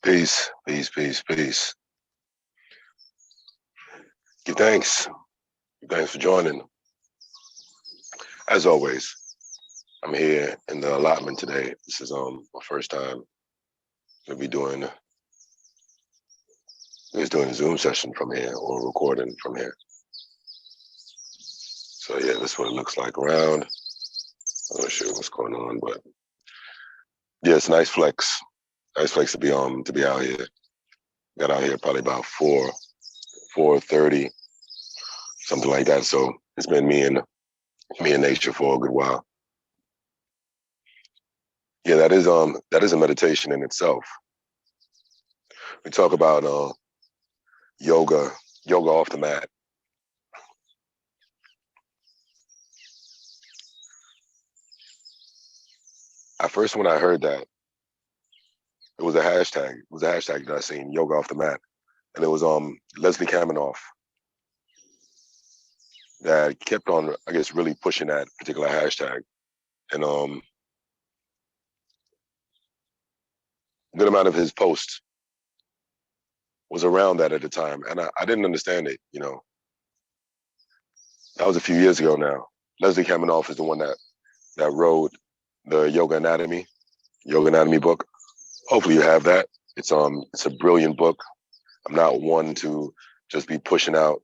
Peace, peace, peace, peace. Give thanks. Give thanks for joining. As always, I'm here in the allotment today. This is my first time gonna be doing a Zoom session from here or recording from here. So yeah, this is what it looks like around. I'm not sure what's going on, but yeah, it's a nice flex. Nice flex to be out here. Got out here probably about 4:30, something like that. So it's been me and nature for a good while. Yeah, that is a meditation in itself. We talk about yoga off the mat. At first, when I heard that, it was a hashtag. It was a hashtag that I seen, yoga off the mat, and it was Leslie Kaminoff that kept on, I guess, really pushing that particular hashtag, and a good amount of his posts was around that at the time, and I didn't understand it. That was a few years ago now. Leslie Kaminoff is the one that wrote the Yoga Anatomy book. Hopefully you have that. It's a brilliant book. I'm not one to just be pushing out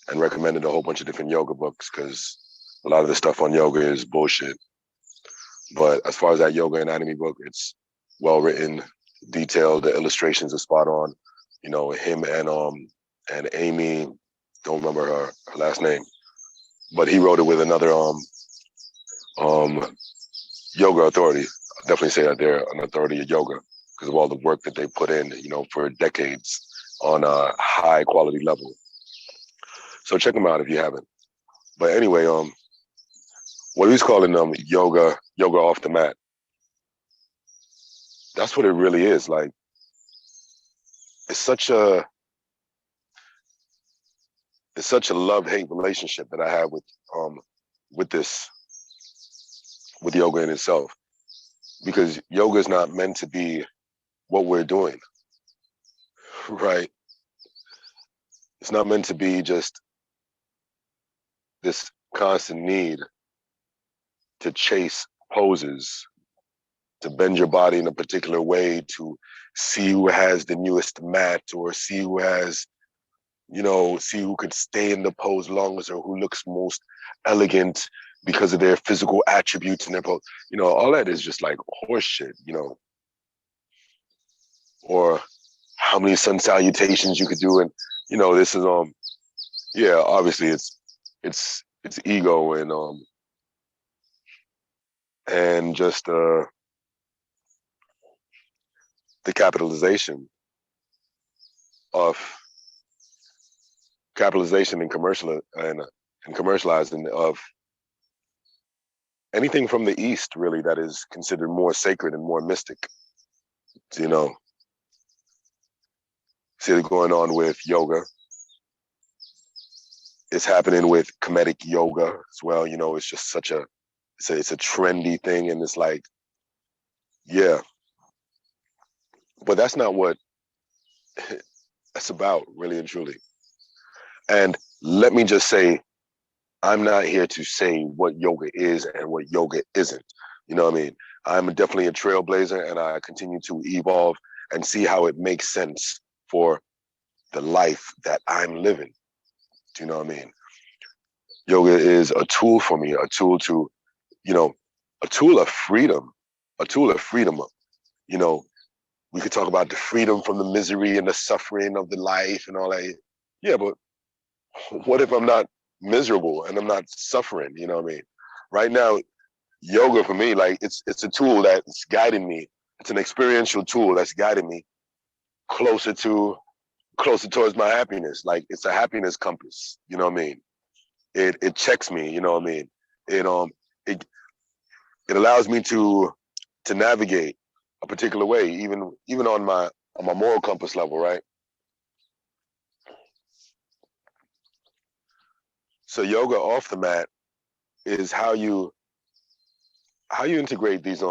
and recommending a whole bunch of different yoga books because a lot of the stuff on yoga is bullshit. But as far as that Yoga Anatomy book, it's well written, detailed. The illustrations are spot on. Him and Amy, don't remember her last name, but he wrote it with another yoga authority. I'll definitely say that they're an authority of yoga because of all the work that they put in, for decades on a high quality level. So check them out if you haven't. But anyway, what he's calling yoga off the mat. That's what it really is. Like, it's such a love-hate relationship that I have with yoga in itself, because yoga is not meant to be what we're doing, right? It's not meant to be just this constant need to chase poses, to bend your body in a particular way, to see who has the newest mat, or see who has, see who could stay in the pose longest, or who looks most elegant because of their physical attributes and their pose. All that is just like horse shit, or how many sun salutations you could do. And, this is, yeah, obviously it's ego and just the capitalization and commercializing of anything from the East, really, that is considered more sacred and more mystic. See it going on with yoga. It's happening with Kemetic yoga as well. It's just it's a trendy thing, and it's like, yeah. But that's not what that's about, really and truly. And let me just say, I'm not here to say what yoga is and what yoga isn't. You know what I mean? I'm definitely a trailblazer, and I continue to evolve and see how it makes sense for the life that I'm living. Do you know what I mean? Yoga is a tool for me, a tool to, a tool of freedom, We could talk about the freedom from the misery and the suffering of the life and all that. Yeah, but what if I'm not miserable and I'm not suffering? You know what I mean? Right now, yoga for me, like, it's a tool that's guiding me. It's an experiential tool that's guiding me closer towards my happiness. Like, it's a happiness compass. You know what I mean? It checks me. You know what I mean? It allows me to navigate a particular way, even on my moral compass level, right? So yoga off the mat is how you integrate these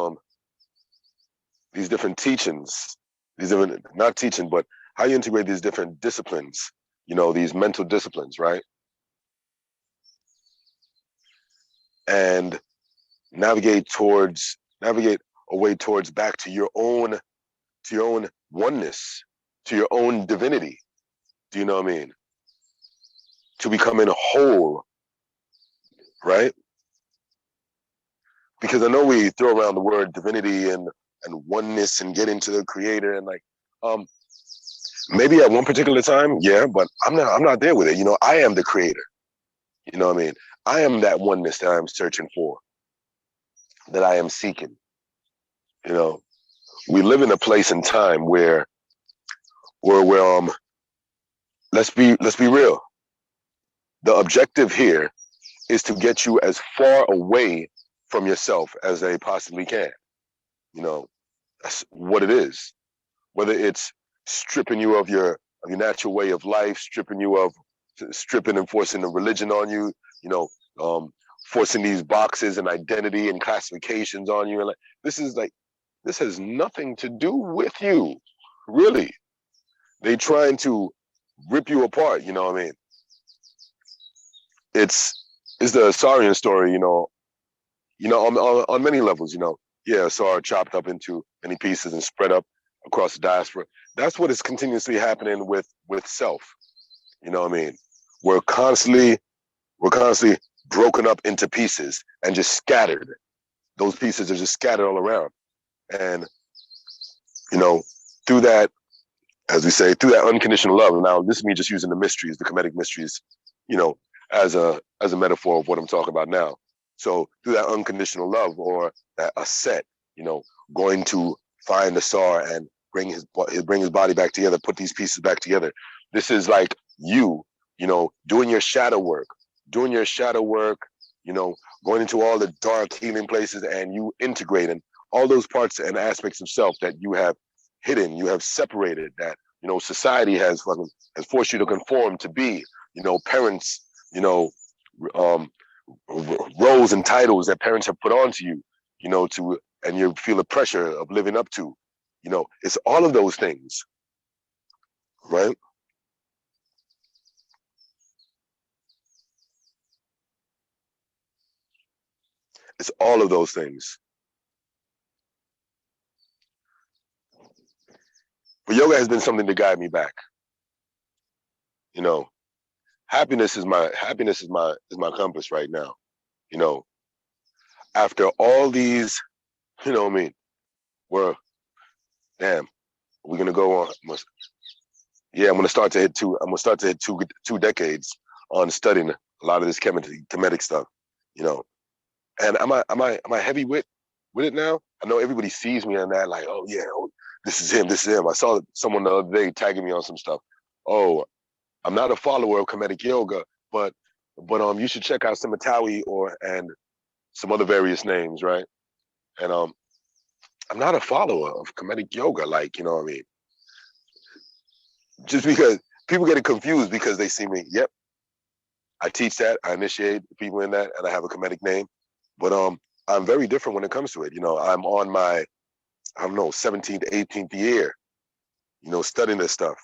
different teachings, these different, not teaching, but how you integrate these different disciplines, these mental disciplines, right? And navigate away towards back to your own oneness, to your own divinity. Do you know what I mean? To becoming whole, right? Because I know we throw around the word divinity and oneness and get into the creator and like maybe at one particular time, yeah, but I'm not there with it. I am the creator. You know what I mean? I am that oneness that I'm searching for, that I am seeking. We live in a place and time where let's be real. The objective here is to get you as far away from yourself as they possibly can. That's what it is. Whether it's stripping you of your natural way of life, stripping and forcing a religion on you, forcing these boxes and identity and classifications on you. And this has nothing to do with you, really. They trying to rip you apart, you know what I mean? It's the Asarian story, on many levels, Yeah, Asar chopped up into many pieces and spread up across the diaspora. That's what is continuously happening with self. You know what I mean? We're constantly broken up into pieces and just scattered. Those pieces are just scattered all around. And, through that, as we say, through that unconditional love. Now, this is me just using the mysteries, the Kemetic mysteries, as a metaphor of what I'm talking about now. So through that unconditional love, or that Aset, going to find the Asar and bring his body back together, put these pieces back together. This is like you, doing your shadow work, going into all the dark healing places, and you integrating all those parts and aspects of self that you have hidden, you have separated, that society has forced you to conform to be, parents, roles and titles that parents have put onto you, and you feel the pressure of living up to. It's all of those things, right? It's all of those things. But yoga has been something to guide me back. Happiness is my compass right now. After all these, what I mean, we're damn, we're gonna go on. Yeah, I'm gonna start to hit two decades on studying a lot of this Kemetic stuff. And am I heavy with it now? I know everybody sees me on that, like, oh yeah, this is him. I saw someone the other day tagging me on some stuff. Oh, I'm not a follower of Kemetic yoga, but you should check out SEMATAWI and some other various names, right? And I'm not a follower of Kemetic yoga, like, you know what I mean? Just because people get it confused because they see me. Yep, I teach that, I initiate people in that, and I have a Kemetic name. But I'm very different when it comes to it. I'm on my, I don't know, 17th, 18th year, studying this stuff.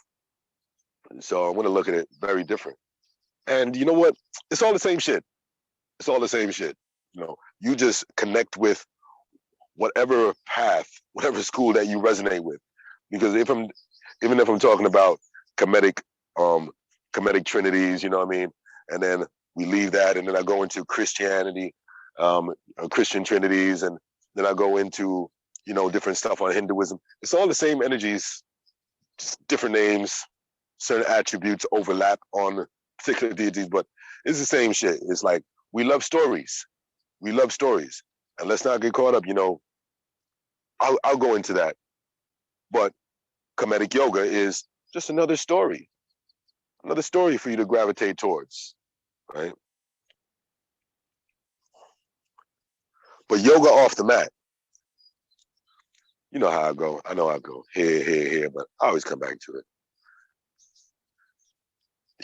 So I want to look at it very different. And you know what? It's all the same shit. It's all the same shit. You just connect with whatever path, whatever school that you resonate with. Because even if I'm talking about Kemetic, Kemetic trinities, you know what I mean? And then we leave that, and then I go into Christianity, Christian trinities, and then I go into, different stuff on Hinduism. It's all the same energies, just different names, certain attributes overlap on particular deities, but it's the same shit. It's like, we love stories. And let's not get caught up, I'll go into that. But Kemetic yoga is just another story for you to gravitate towards, right? But yoga off the mat, you know how I go. I know I go here, but I always come back to it.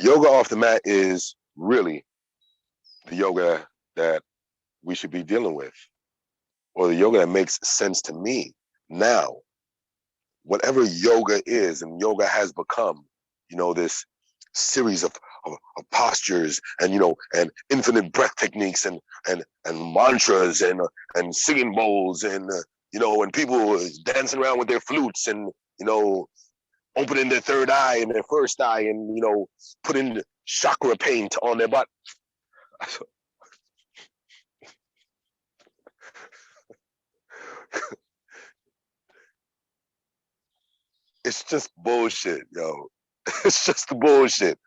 Yoga off the mat is really the yoga that we should be dealing with, or the yoga that makes sense to me now. whatever yoga is and yoga has become, this series of postures and and infinite breath techniques and mantras and singing bowls and people dancing around with their flutes and opening their third eye and their first eye and putting chakra paint on their body. It's just bullshit, yo. It's just bullshit.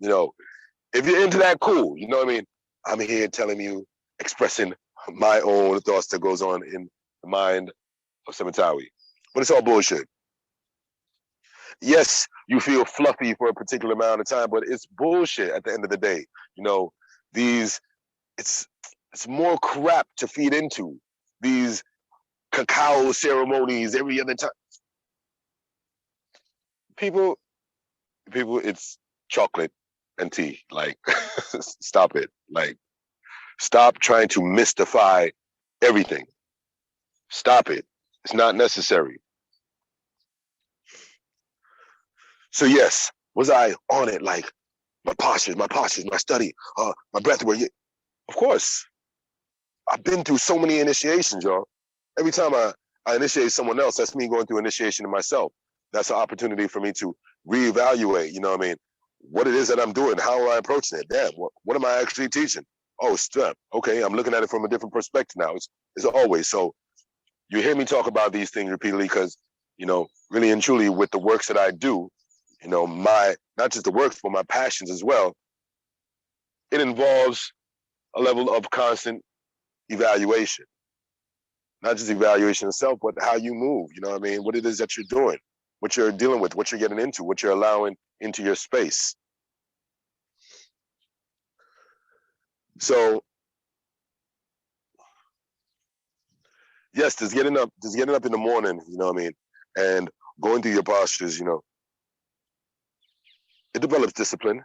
If you're into that, cool. You know what I mean? I'm here telling you, expressing my own thoughts that goes on in the mind of SEMATAWI. But it's all bullshit. Yes, you feel fluffy for a particular amount of time, but it's bullshit at the end of the day. These it's more crap to feed into. These cacao ceremonies every other time. People, it's chocolate and tea. Like, stop it. Like, stop trying to mystify everything. Stop it. It's not necessary. So yes, was I on it? Like my postures, my study, my breath work. Of course, I've been through so many initiations, y'all. Every time I initiate someone else, that's me going through initiation in myself. That's an opportunity for me to reevaluate, what it is that I'm doing, how am I approaching it? Damn, what am I actually teaching? Oh, step. Okay, I'm looking at it from a different perspective now. It's always. So you hear me talk about these things repeatedly because, really and truly with the works that I do, my, not just the works, but my passions as well, it involves a level of constant evaluation. Not just evaluation itself, but how you move, what it is that you're doing, what you're dealing with, what you're getting into, what you're allowing into your space. So yes, just getting up in the morning, and going through your postures, it develops discipline.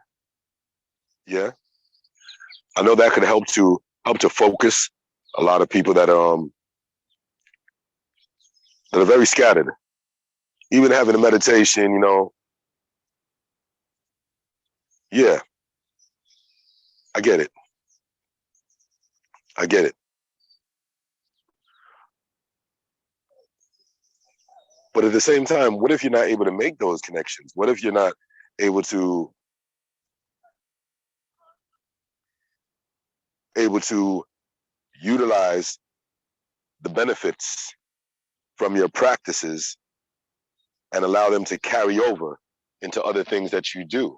Yeah. I know that could help to focus a lot of people that are very scattered. Even having a meditation, yeah, I get it. I get it. But at the same time, what if you're not able to make those connections? What if you're not able to utilize the benefits from your practices and allow them to carry over into other things that you do?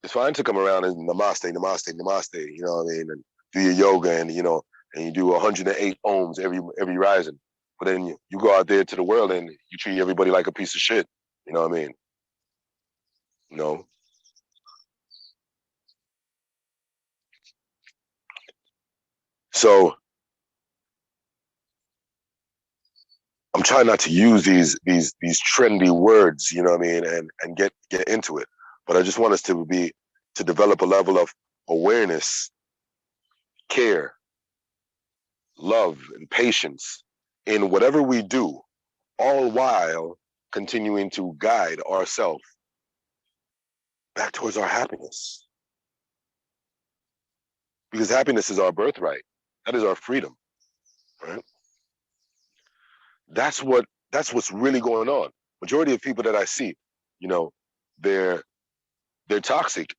It's fine to come around and namaste, namaste, namaste, and do your yoga and and you do 108 ohms every rising. But then you go out there to the world and you treat everybody like a piece of shit. You know what I mean? No. So I'm trying not to use these trendy words, and get into it. But I just want us to develop a level of awareness, care, love, and patience in whatever we do, all while continuing to guide ourselves back towards our happiness. Because happiness is our birthright. That is our freedom, right? That's what's really going on. Majority of people that I see, they're toxic,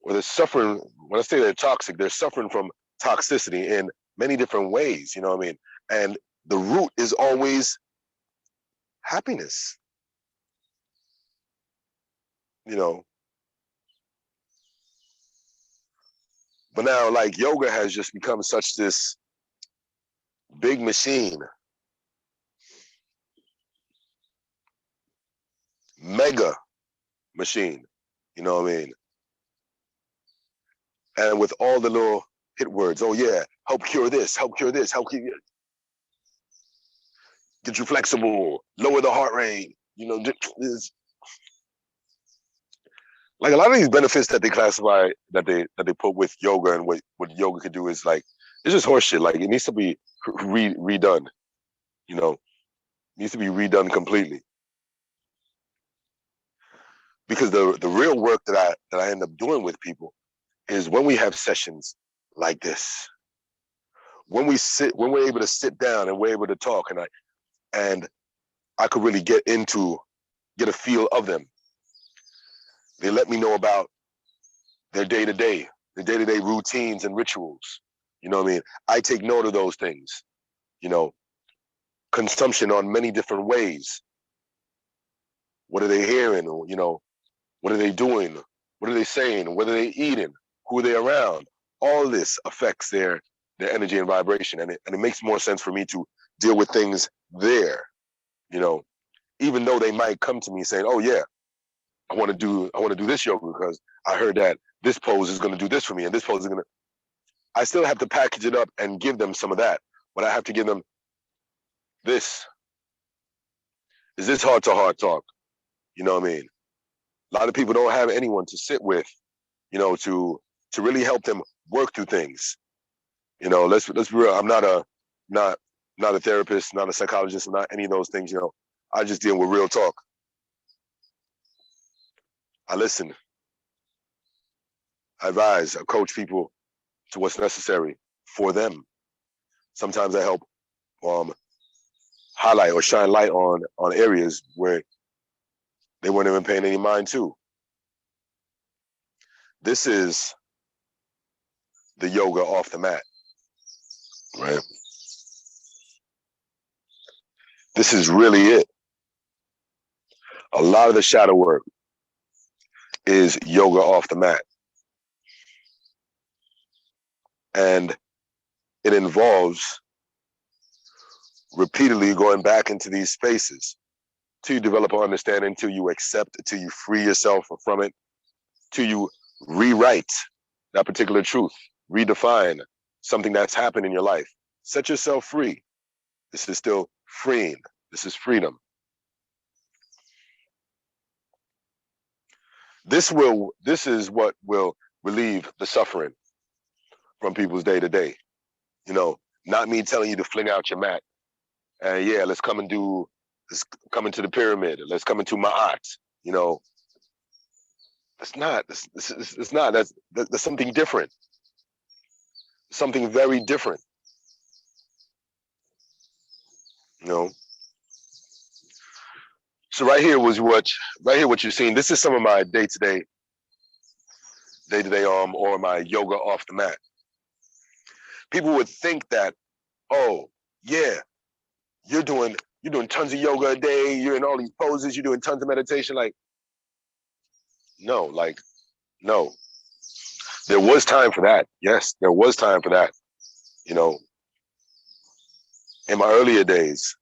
or they're suffering. When I say they're toxic, they're suffering from toxicity in many different ways. You know what I mean? And the root is always happiness. But now, like, yoga has just become such this big machine, mega machine. You know what I mean? And with all the little hit words, oh yeah, help cure this, help cure this, help cure, get you flexible, lower the heart rate. Like a lot of these benefits that they classify, that they put with yoga, and what yoga could do is like, it's just horseshit. Like, it needs to be redone. You know, needs to be redone completely. Because the real work that I end up doing with people is when we have sessions like this, when we're able to sit down and we're able to talk, and I could really get a feel of them. They let me know about their day-to-day routines and rituals. You know what I mean? I take note of those things. You know, consumption on many different ways. What are they hearing? You know, what are they doing? What are they saying? What are they eating? Who are they around? All this affects their energy and vibration, and it makes more sense for me to deal with things there. You know, even though they might come to me saying, "Oh yeah, I want to do this yoga because I heard that this pose is going to do this for me, and this pose is going to." I still have to package it up and give them some of that, but I have to give them this. Is this heart-to-heart talk? You know what I mean? A lot of people don't have anyone to sit with, you know, to really help them work through things. You know, let's be real. I'm not a therapist, not a psychologist, not any of those things. You know, I just deal with real talk. I listen. I advise. I coach people to what's necessary for them. Sometimes I help highlight or shine light on areas where they weren't even paying any mind to. This is the yoga off the mat, right? This is really it. A lot of the shadow work is yoga off the mat. And it involves repeatedly going back into these spaces till you develop an understanding, till you accept, till you free yourself from it, till you rewrite that particular truth, redefine something that's happened in your life. Set yourself free. This is still freeing. This is freedom. This is what will relieve the suffering from people's day to day. You know, not me telling you to fling out your mat. Yeah, let's come into the pyramid. Let's come into Ma'at. You know, it's not. It's not. That's something different. Something very different. You know. So right here what you're seeing. This is some of my day to day or my yoga off the mat. People would think that, oh yeah, you're doing tons of yoga a day, you're in all these poses, you're doing tons of meditation. Like, no. There was time for that. Yes, there was time for that. You know, in my earlier days,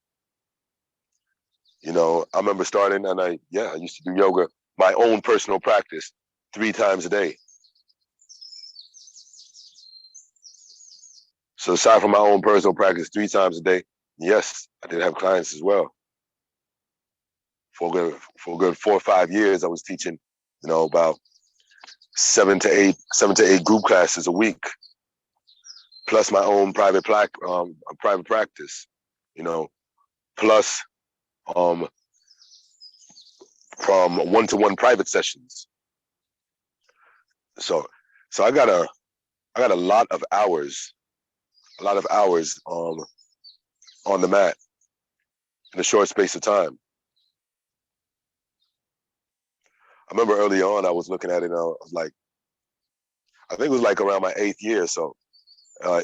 you know, I remember starting and I used to do yoga, my own personal practice, 3 times a day. So aside from my own personal practice 3 times a day, yes, I did have clients as well. For a good 4 or 5 years, I was teaching, you know, about 7 to 8 group classes a week, plus my own private practice, you know, plus from one-to-one private sessions. So I got a lot of hours on the mat in a short space of time. I remember early on I was looking at it and I was like, I think it was like around my 8th year. So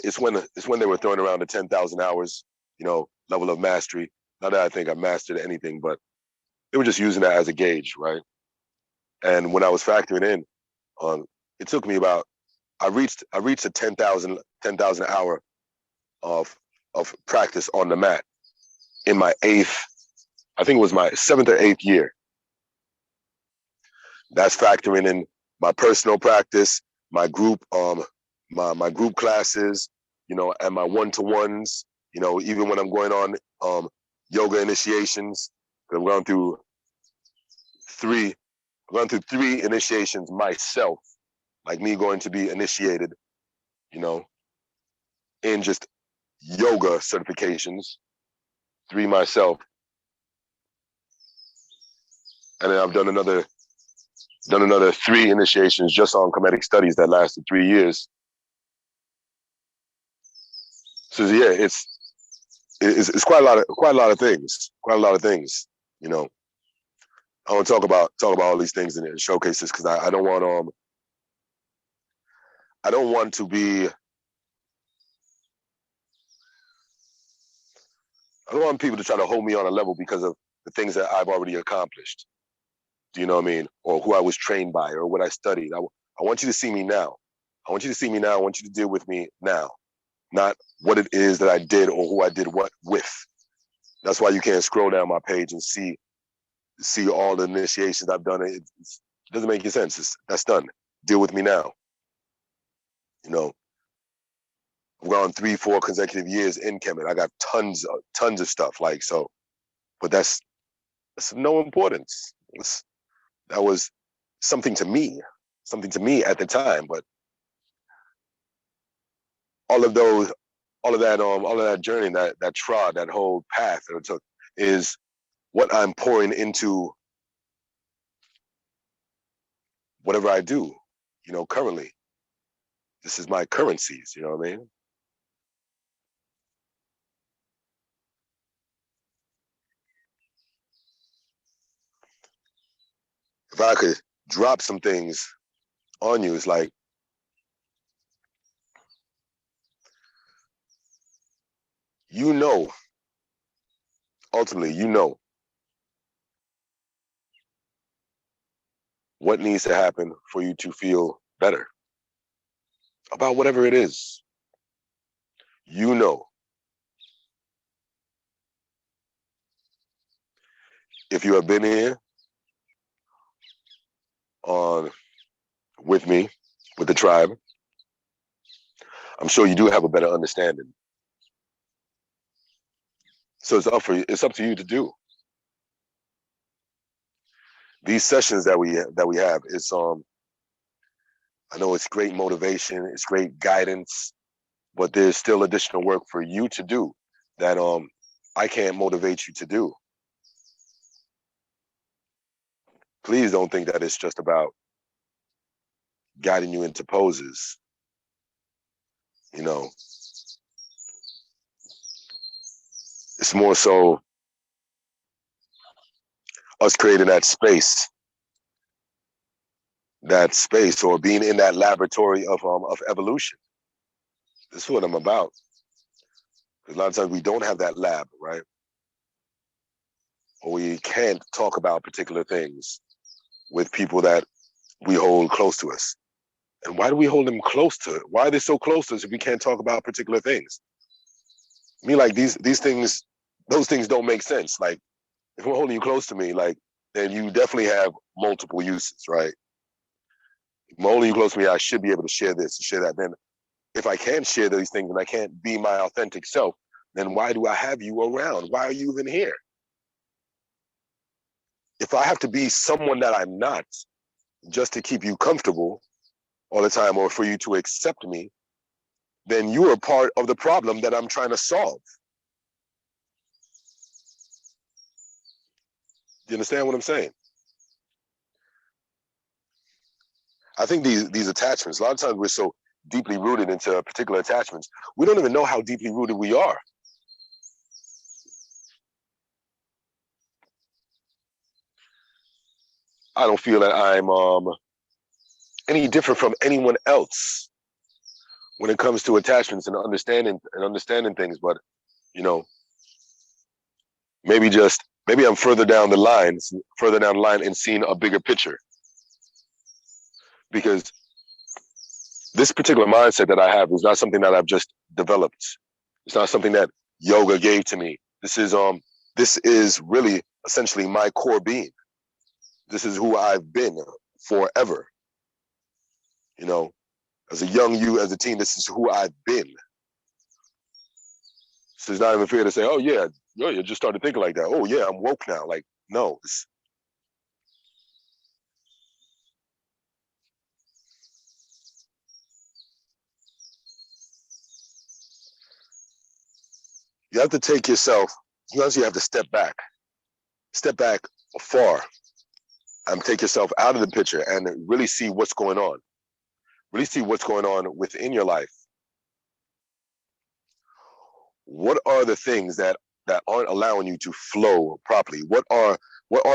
it's when they were throwing around the 10,000 hours, you know, level of mastery. Not that I think I mastered anything, but they were just using that as a gauge, right? And when I was factoring in, it took me about, I reached a 10,000 hour of practice on the mat in my 8th, I think it was my 7th or 8th year. That's factoring in my personal practice, my group, my group classes, you know, and my one-to-ones, you know, even when I'm going on yoga initiations. I've gone through 3 initiations myself, like me going to be initiated, you know, in just yoga certifications, 3 myself, and then I've done another 3 initiations just on Kemetic studies that lasted 3 years. So yeah, it's quite a lot of things, you know. I want to talk about all these things in showcases because I don't want to be, I don't want people to try to hold me on a level because of the things that I've already accomplished. Do you know what I mean? Or who I was trained by or what I studied. I want you to see me now. I want you to see me now. I want you to deal with me now, not what it is that I did or who I did what with. That's why you can't scroll down my page and see all the initiations I've done. It doesn't make any sense. That's done. Deal with me now. You know, I've gone 3, 4 consecutive years in Kemet. I got tons of stuff. Like, so, but that's no importance. That was something to me at the time. But all of that journey, that trod, that whole path that it took is what I'm pouring into whatever I do, you know, currently. This is my currencies, you know what I mean? If I could drop some things on you, it's like, you know, ultimately, you know what needs to happen for you to feel better about whatever it is. You know, if you have been here on with me, with the tribe, I'm sure you do have a better understanding. So it's up to you to do. These sessions that we have, it's I know it's great motivation, it's great guidance, but there's still additional work for you to do that I can't motivate you to do. Please don't think that it's just about guiding you into poses. You know, it's more so us creating that space or being in that laboratory of evolution. This is what I'm about. Because a lot of times we don't have that lab, right? Or we can't talk about particular things with people that we hold close to us. And why do we hold them close to it? Why are they so close to us if we can't talk about particular things? I mean, like these things, those things don't make sense. Like, if I'm holding you close to me, like, then you definitely have multiple uses, right? If I'm holding you close to me, I should be able to share this, share that. Then if I can't share these things and I can't be my authentic self, then why do I have you around? Why are you even here? If I have to be someone that I'm not just to keep you comfortable all the time or for you to accept me, then you are part of the problem that I'm trying to solve. Do you understand what I'm saying? I think these attachments, a lot of times we're so deeply rooted into particular attachments, we don't even know how deeply rooted we are. I don't feel that I'm any different from anyone else when it comes to attachments and understanding things. But you know, maybe I'm further down the line and seeing a bigger picture. Because this particular mindset that I have is not something that I've just developed. It's not something that yoga gave to me. This is really essentially my core being. This is who I've been forever. You know, as a young you, as a teen, this is who I've been. So it's not even fair to say, oh yeah, you just started thinking like that. Oh yeah, I'm woke now. Like, no. You have to take yourself, sometimes you have to step back far, and take yourself out of the picture and really see what's going on. Really see what's going on within your life. What are the things that aren't allowing you to flow properly? What are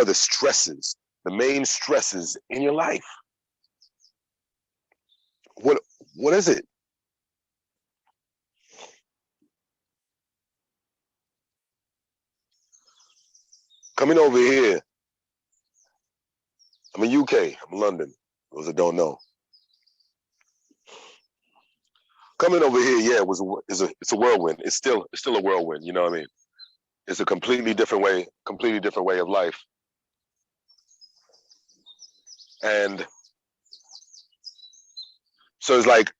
the stresses, the main stresses in your life? What is it? Coming over here, I'm in UK, I'm in London, those that don't know. Coming over here, yeah, it's a whirlwind. It's still a whirlwind, you know what I mean? It's a completely different way of life. And so it's like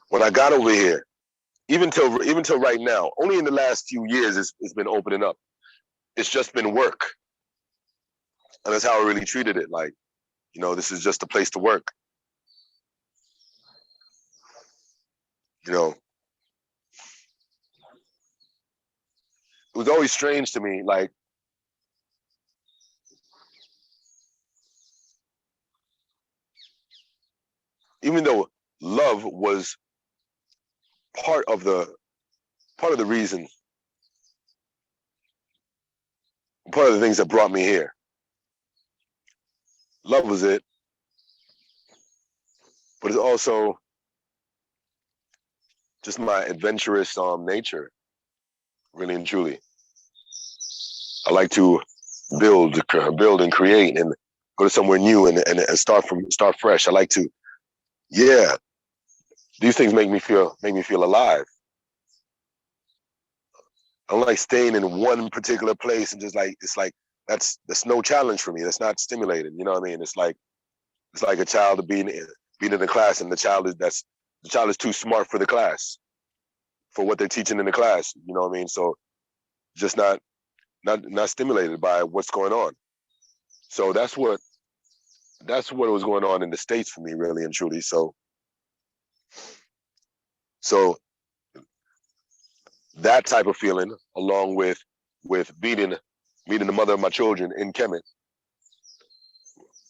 when I got over here, even till right now, only in the last few years it's been opening up. It's just been work. And that's how I really treated it. Like, you know, this is just a place to work. You know, it was always strange to me, like, even though love was part of the reason, part of the things that brought me here. Love was it, but it's also just my adventurous nature, really and truly. I like to build and create and go to somewhere new and start fresh. I like to, yeah. These things make me feel alive. I don't like staying in one particular place and just like, it's like that's no challenge for me. That's not stimulating. You know what I mean? It's like a child being in the class and the child is too smart for the class, for what they're teaching in the class. You know what I mean? So just not stimulated by what's going on. So that's what was going on in the States for me, really and truly. So that type of feeling, along with meeting the mother of my children in Kemet,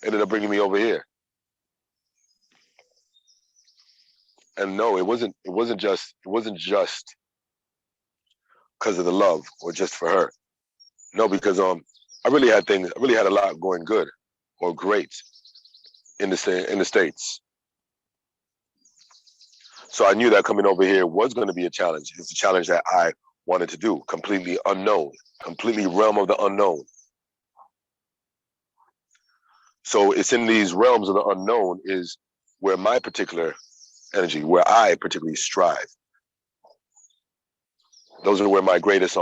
ended up bringing me over here. And no, it wasn't just because of the love or just for her. No, because I really had a lot going good or great in the States. So I knew that coming over here was going to be a challenge. It's a challenge that I wanted to do, completely unknown, completely realm of the unknown. So it's in these realms of the unknown is where my particular energy, where I particularly strive. Those are where my greatest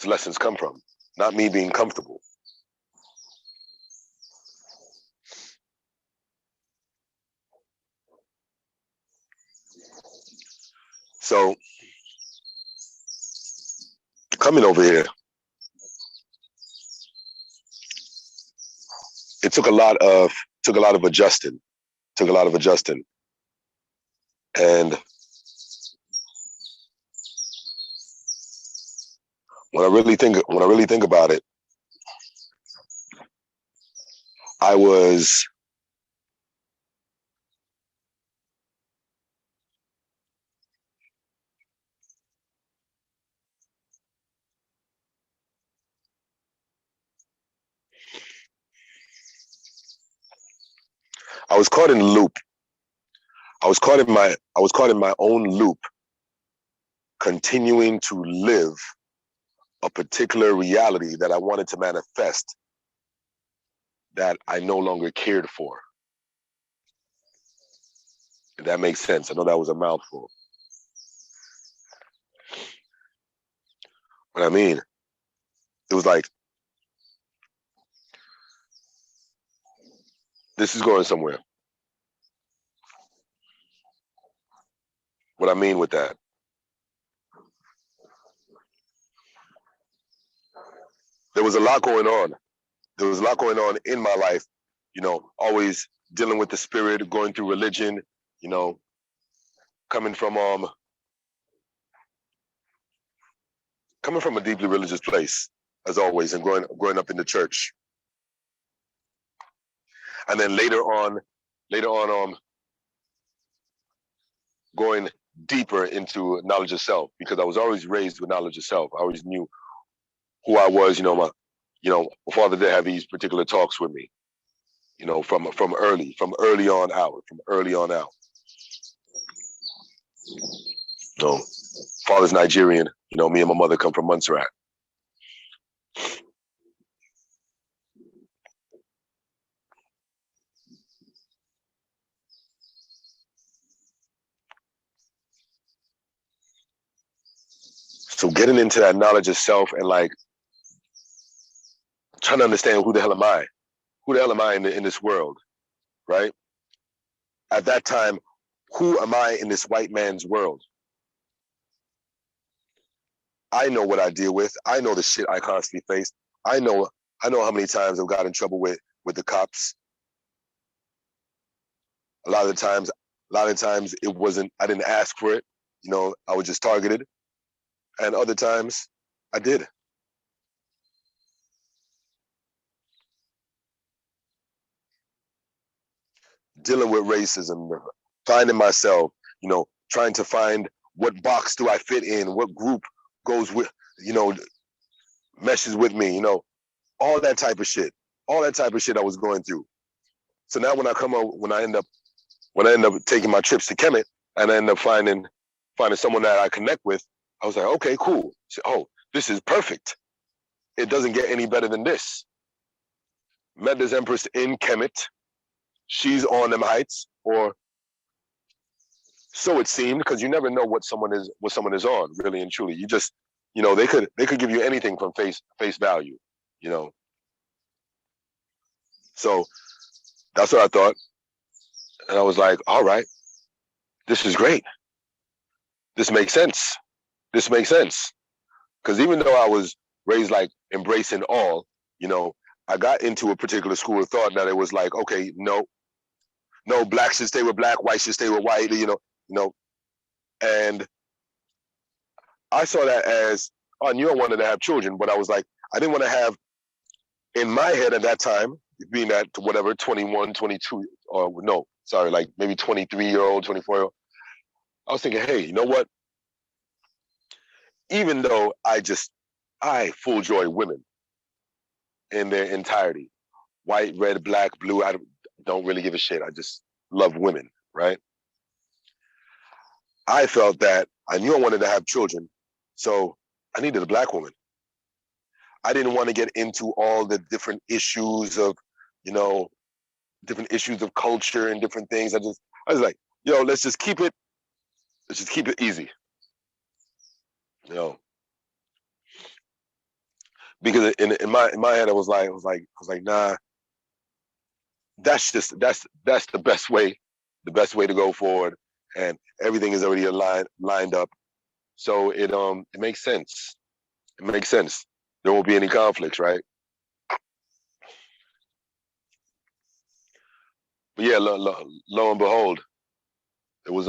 lessons come from, not me being comfortable. So coming over here, it took a lot of adjusting, and when I really think about it, I was caught in the loop. I was caught in my own loop, continuing to live a particular reality that I wanted to manifest that I no longer cared for. If that makes sense. I know that was a mouthful. But I mean, it was like, this is going somewhere. What I mean with that, there was a lot going on. There was a lot going on in my life, you know, always dealing with the spirit, going through religion, you know, coming from coming from a deeply religious place, as always, and growing up in the church. And then later on, going deeper into knowledge of self, because I was always raised with knowledge of self. I always knew who I was. My father did have these particular talks with me, from early on out. Father's Nigerian. Me and my mother come from Montserrat. So getting into that knowledge of self and like trying to understand who the hell am I? Who the hell am I in this world, right? At that time, who am I in this white man's world? I know what I deal with. I know the shit I constantly face. I know how many times I've got in trouble with the cops. A lot of the times it wasn't, I didn't ask for it. I was just targeted. And other times I did. Dealing with racism, finding myself, trying to find what box do I fit in, what group goes with, meshes with me, all that type of shit. All that type of shit I was going through. So now when I end up taking my trips to Kemet and I end up finding someone that I connect with, I was like, okay, cool. So, oh, this is perfect. It doesn't get any better than this. Met this Empress in Kemet. She's on them heights, or so it seemed, because you never know what someone is on, really and truly. You just, they could give you anything from face value, So that's what I thought. And I was like, all right, this is great. This makes sense. Because even though I was raised like embracing all, I got into a particular school of thought that it was like, okay, no, black should stay with black, white should stay with white, and I saw that as, I knew I wanted to have children, but I was like, I didn't want to have, in my head at that time, being at whatever, 21, 22, or no, sorry, like maybe 23-year-old, 24-year-old, I was thinking, hey, you know what? Even though I full joy women in their entirety, white, red, black, blue, I don't really give a shit. I just love women, right? I felt that I knew I wanted to have children, so I needed a black woman. I didn't want to get into all the different issues of, different issues of culture and different things. I was like, yo, let's just keep it easy. Because in my head I was like, nah, that's the best way to go forward, and everything is already lined up. So it makes sense. It makes sense. There won't be any conflicts, right? But yeah, lo and behold, there was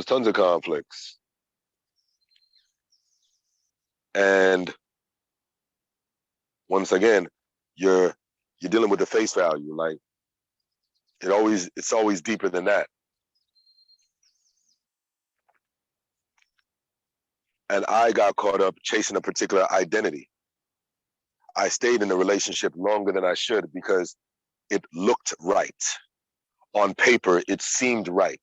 tons of conflicts, and once again, you're dealing with the face value. Like it's always deeper than that. And I got caught up chasing a particular identity. I stayed in the relationship longer than I should because it looked right. On paper, it seemed right.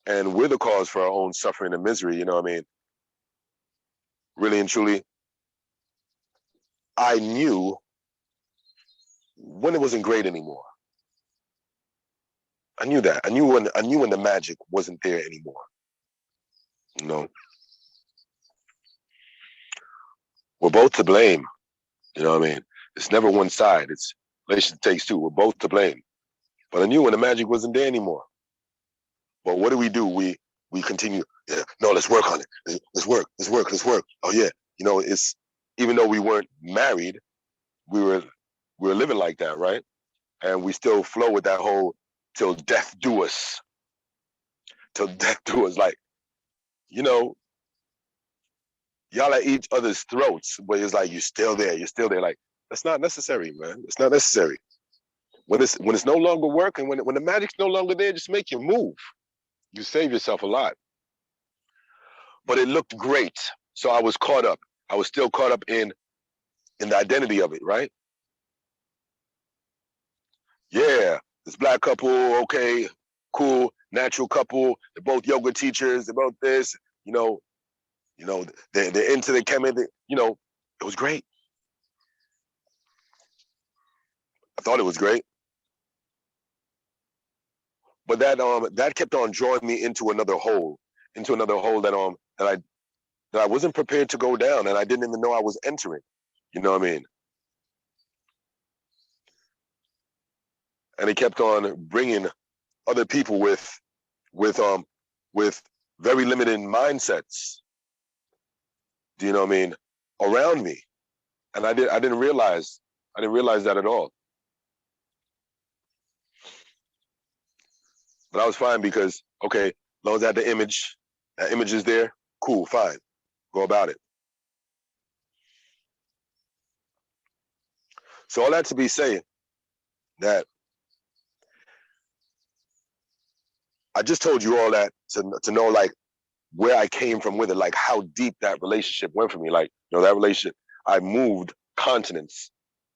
And we're the cause for our own suffering and misery, Really and truly, I knew when it wasn't great anymore. I knew that. I knew when the magic wasn't there anymore. We're both to blame. It's never one side. It's relation takes two. We're both to blame. But I knew when the magic wasn't there anymore. But what do? We continue. Yeah, no, let's work on it. Let's work. Oh yeah, it's, even though we weren't married, we were living like that, right? And we still flow with that whole till death do us. Till death do us. Like, you know, y'all at each other's throats, but it's like, you're still there, you're still there. Like, that's not necessary, man. It's not necessary. When it's no longer working, when the magic's no longer there, just make your move. You save yourself a lot. But it looked great. So I was caught up. I was still caught up in the identity of it, right? Yeah, this black couple, okay, cool, natural couple. They're both yoga teachers. They're both this, you know, they're into the Kemetic. You know, it was great. I thought it was great, but that kept on drawing me into another hole that I wasn't prepared to go down, and I didn't even know I was entering. You know what I mean? And it kept on bringing other people with with very limited mindsets. Do you know what I mean? Around me, and I didn't realize that at all. But I was fine because, okay, as long as that image is there, cool, fine, go about it. So all that to be saying that I just told you all that to know, like, where I came from with it, like how deep that relationship went for me. Like, you know, that relationship, I moved continents,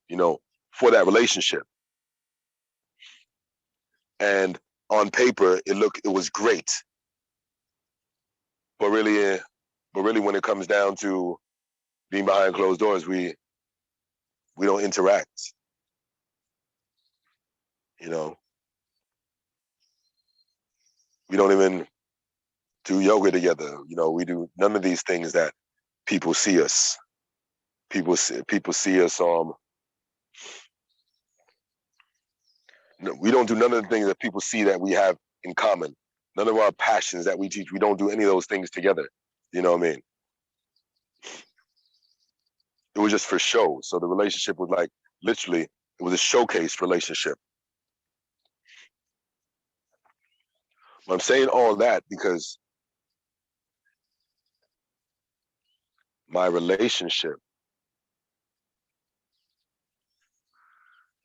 you know, for that relationship. And on paper, it was great. But really, when it comes down to being behind closed doors, we don't interact. You know, we don't even do yoga together. You know, we do none of these things that people see us. People see us. We don't do none of the things that people see that we have in common. None of our passions that we teach. We don't do any of those things together. You know what I mean? It was just for show. So the relationship was like, literally, it was a showcase relationship. But I'm saying all that because my relationship,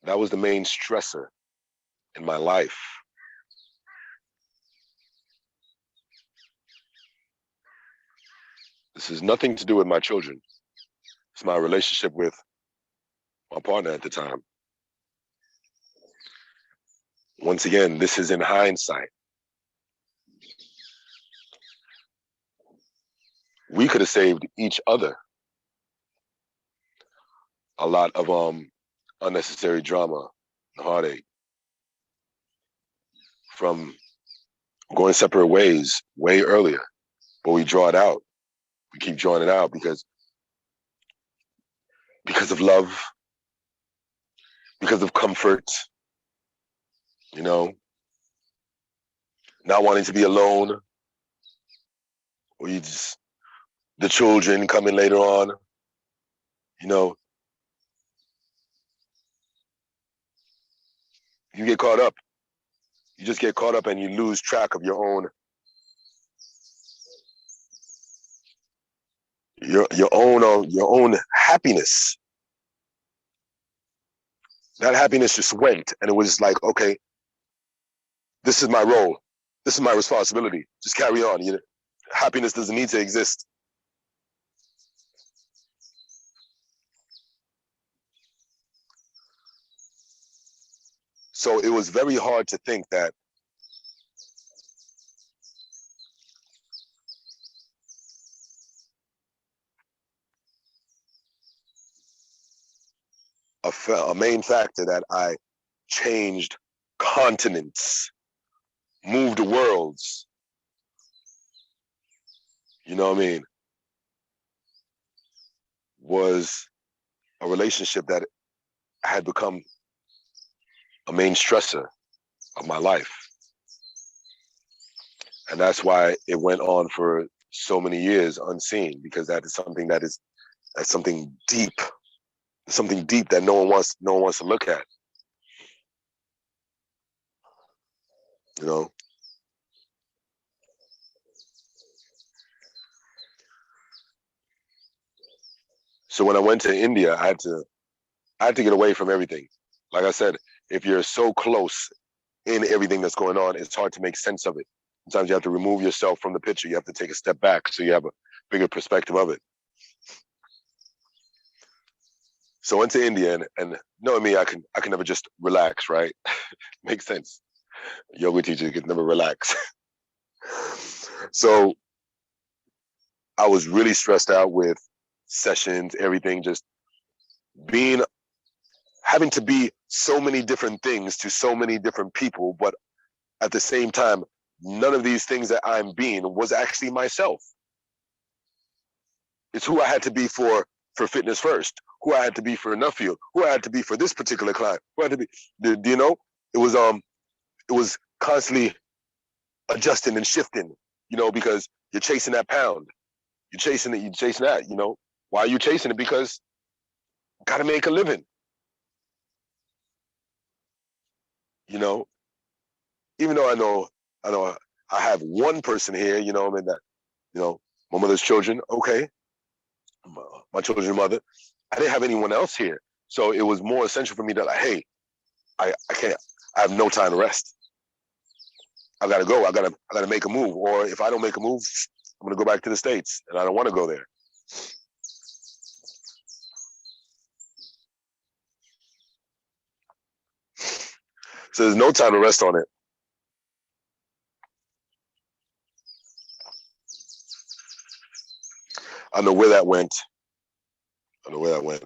that was the main stressor in my life. This has nothing to do with my children. It's my relationship with my partner at the time. Once again, this is in hindsight. We could have saved each other a lot of unnecessary drama and heartache from going separate ways way earlier. But we draw it out. We keep drawing it out because of love, because of comfort, you know, not wanting to be alone, or you just, the children coming later on, you know, you get caught up. You just get caught up and you lose track of your own happiness. That happiness just went, and it was like, okay, this is my role, this is my responsibility. Just carry on. You know, happiness doesn't need to exist. So it was very hard to think that a main factor that I changed continents, moved worlds. You know what I mean? Was a relationship that had become a main stressor of my life. And that's why it went on for so many years unseen, because that's something deep, that no one wants to look at. you know. So when I went to India, I had to get away from everything. Like I said, if you're so close in everything that's going on, it's hard to make sense of it. Sometimes you have to remove yourself from the picture. You have to take a step back so you have a bigger perspective of it. So I went to India, and knowing me, I can never just relax, right? Makes sense. Yoga teacher can never relax. So I was really stressed out with sessions, everything, just being having to be so many different things to so many different people, but at the same time, none of these things that I'm being was actually myself. It's who I had to be for Fitness First, who I had to be for Nuffield, who I had to be for this particular client, who I had to be. Do you know? It was constantly adjusting and shifting, you know, because you're chasing that pound. You're chasing it, you're chasing that, you know. Why are you chasing it? Because gotta make a living. You know, even though I know I have one person here, you know, I mean that, you know, my mother's children, okay, my children's mother. I didn't have anyone else here. So it was more essential for me that like, hey, I can't, I have no time to rest. I gotta go. I gotta make a move. Or if I don't make a move, I'm gonna go back to the States, and I don't want to go there. So there's no time to rest on it. I don't know where that went. I don't know where that went.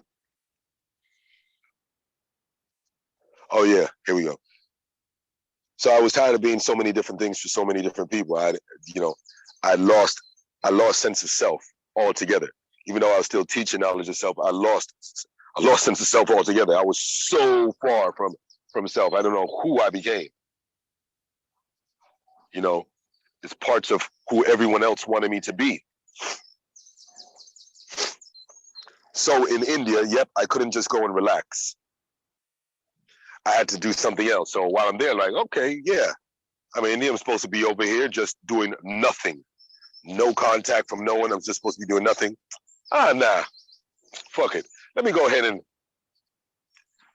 Oh yeah, here we go. So I was tired of being so many different things for so many different people. You know, I lost, I lost sense of self altogether. Even though I was still teaching knowledge of self, I lost sense of self altogether. I was so far from self. I don't know who I became. You know, it's parts of who everyone else wanted me to be. So in India, yep, I couldn't just go and relax. I had to do something else. So while I'm there, like, okay, yeah. I mean, I'm supposed to be over here just doing nothing. No contact from no one. I'm just supposed to be doing nothing. Nah, fuck it. Let me go ahead and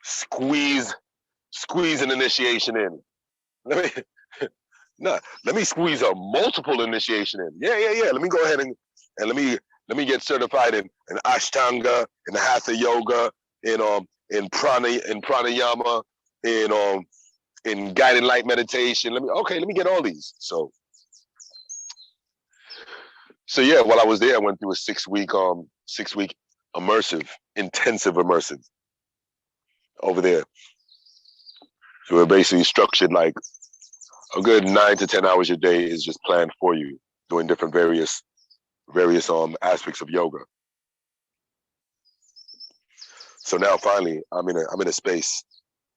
squeeze an initiation in. Let me nah, let me squeeze a multiple initiation in. Yeah. Let me go ahead and let me get certified in Ashtanga, in Hatha Yoga, in pranayama, in guided light meditation. Let me get all these. So yeah, while I was there, I went through a 6 week immersive, intensive immersive over there. So we're basically structured like a good 9 to 10 hours a day is just planned for you, doing different various aspects of yoga. So now finally I'm in a space.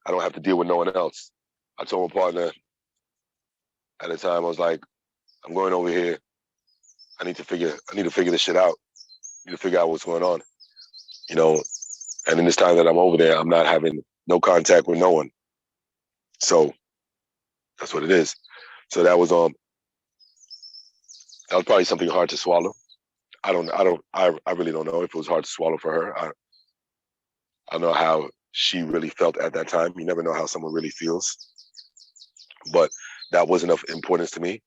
I don't have to deal with no one else. I told my partner at the time, I was like, I'm going over here. I need to figure this shit out. I need to figure out what's going on. You know, and in this time that I'm over there, I'm not having no contact with no one. So that's what it is. So that was probably something hard to swallow. I really don't know if it was hard to swallow for her. I don't know how she really felt at that time. You never know how someone really feels. But that wasn't of importance to me.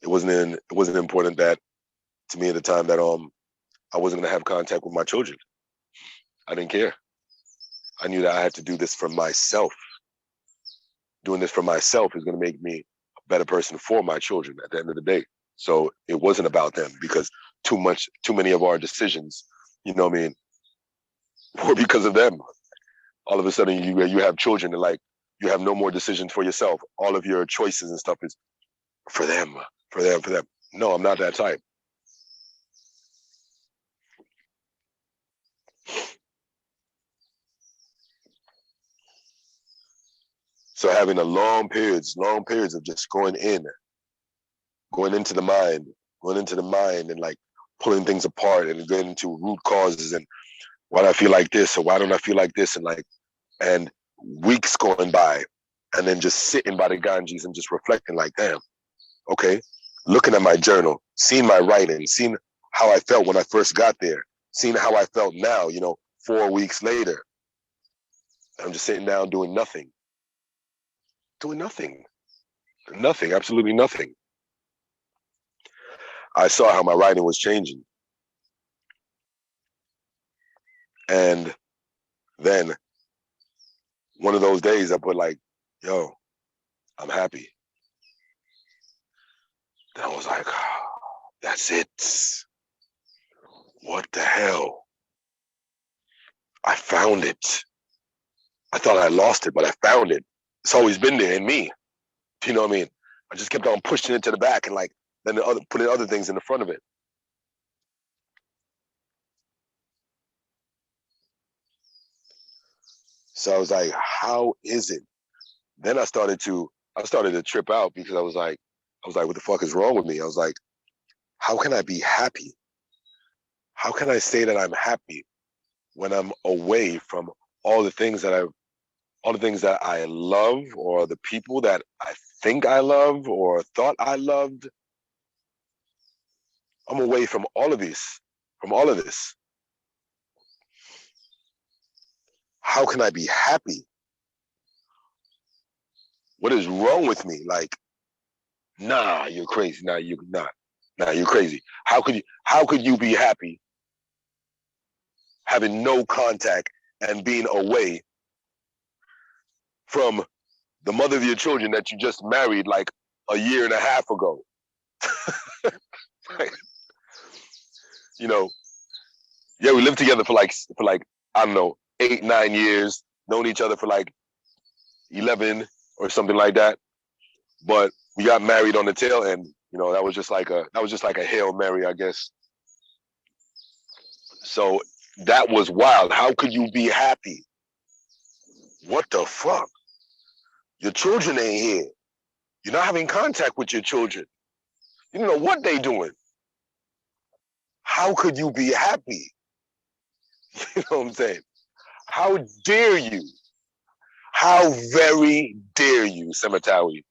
It wasn't important that to me at the time that I wasn't gonna have contact with my children. I didn't care. I knew that I had to do this for myself. Doing this for myself is gonna make me a better person for my children at the end of the day. So it wasn't about them because too many of our decisions, you know what I mean, were because of them. All of a sudden you have children and like you have no more decisions for yourself. All of your choices and stuff is for them, for them, for them. No, I'm not that type. So having long periods of just going into the mind, and like pulling things apart and getting into root causes and why do I feel like this or why don't I feel like this and like and weeks going by and then just sitting by the Ganges and just reflecting like, damn, okay, looking at my journal, seeing my writing, seeing how I felt when I first got there, seeing how I felt now, 4 weeks later. I'm just sitting down doing nothing. Doing nothing. Nothing, absolutely nothing. I saw how my writing was changing. And then one of those days I put like, yo, I'm happy. Then I was like, that's it. What the hell? I found it. I thought I lost it, but I found it. It's always been there in me. You know what I mean? I just kept on pushing it to the back and like then putting other things in the front of it. So I was like, how is it? Then I started to trip out because I was like, what the fuck is wrong with me? I was like, how can I be happy? How can I say that I'm happy when I'm away from all the things that I love, or the people that I think I love or thought I loved? I'm away from all of this. How can I be happy? What is wrong with me? Like, nah, you're crazy. Nah, you're crazy. How could you be happy having no contact and being away from the mother of your children that you just married like a year and a half ago? Yeah, we lived together for like I don't know, 8, 9 years, known each other for like 11 or something like that. But we got married on the tail end. That was just like a Hail Mary, I guess. So that was wild. How could you be happy? What the fuck? Your children ain't here. You're not having contact with your children. You don't know what they doing. How could you be happy? You know what I'm saying? How dare you? How very dare you, SEMATAWI?